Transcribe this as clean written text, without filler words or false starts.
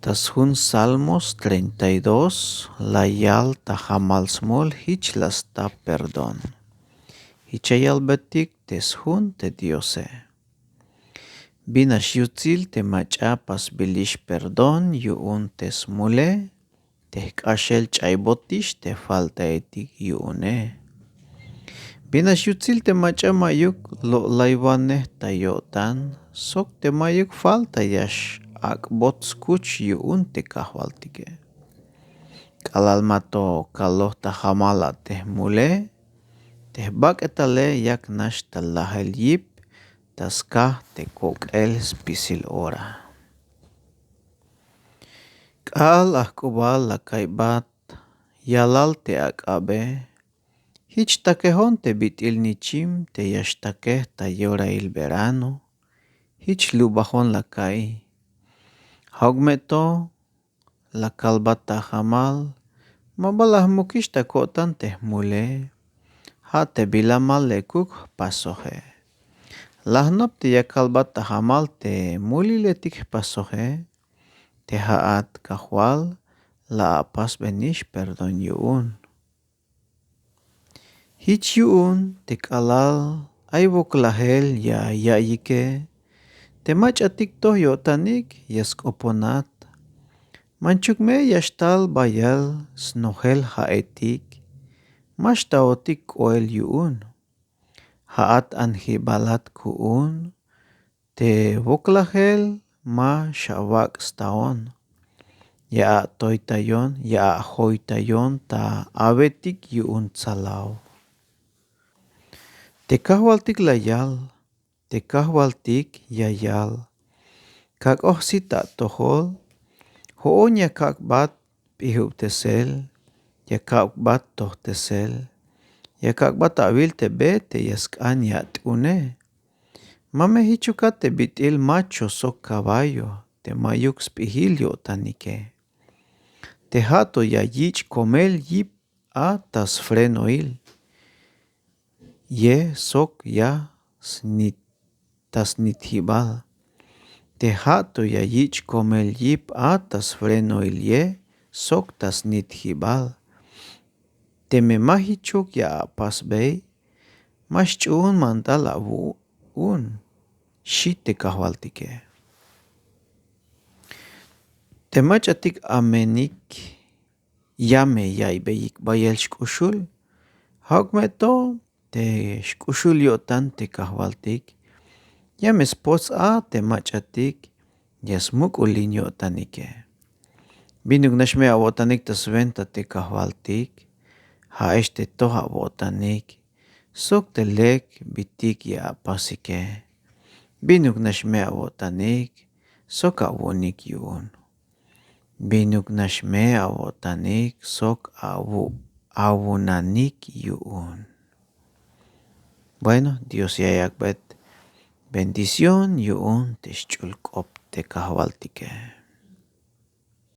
Tashun Salmos 32, layal tajamalsmol hichlas ta perdón. Hichayal betik teshun te diose. Binash yutzil te machapas bilish perdón yuun tesmule, tehkashel chaybotish te falta etik yuune. Binash yutzil te machamayuk lo laivane tayotan, sok te mayuk falta yash akbot skuch yuun te kahwaltike. Kalalmato kaloh tajamala tehmule, tehbak etale yak nash talahel yip, taskah te kok el spisil ora. Kal akubal lakaibat, yalal te akabe, hich takehon te bitil nichim te yashtakeh tayora il verano, hich lubahon lakai. Haugmeto la kalbata hamal, mabalah mukish takotan tehmule, ha te bilamal lekuk pasohe. Lahnop te yakalbata hamal te muli letik pasohe, te haat kahwal la apas benish perdon yuun. Hich yuun te kalal aibok lahel ya yayike, te mach atik toh yotanik yaskoponat, manchukme yashtal bayal snohel haetik, mash taotik oel yuun. Haat anhibalat kuun, te voklahel ma shavak staon. Ya toitayon, ya hoitayon ta avetik yuun tsalaw. Te kahwaltik layal, te kahwaltik yayal. Kak ohsita tohol, hoon ya kakbat pihub tesel, ya kakbat toh tesel, ya kakbat awil tebe te yaskan ya tune. Mame hichukat te bitil macho sok caballo, te mayuk spihil yotanike. Te hato ya yich komel yip a tas frenoil. Ye sok ya tas nithibal. Te hato ya yich komel yip a tas frenoil ye sok tas nithibal. Te memahichuk ya pas bay, mas chuun mantal awu un, shit te kahwaltike. Te machatik amenik, yame yaibeyik bayel shkushul, haukmeto te shkushul yotan te kahwaltik, yame spots a te machatik, yasmuk ulin yotanike. Binuk nashme awotanik tas venta te kahwaltik, haeshte toha awotanik, sok te lek bitik ya pasike. Binuk nashme awotanik, sok awonik yuun. Binuk nashme awotanik, sok awunanik yuun. Bueno, Dios yayakbet bendición yuun te shchulkop te kahwaltike.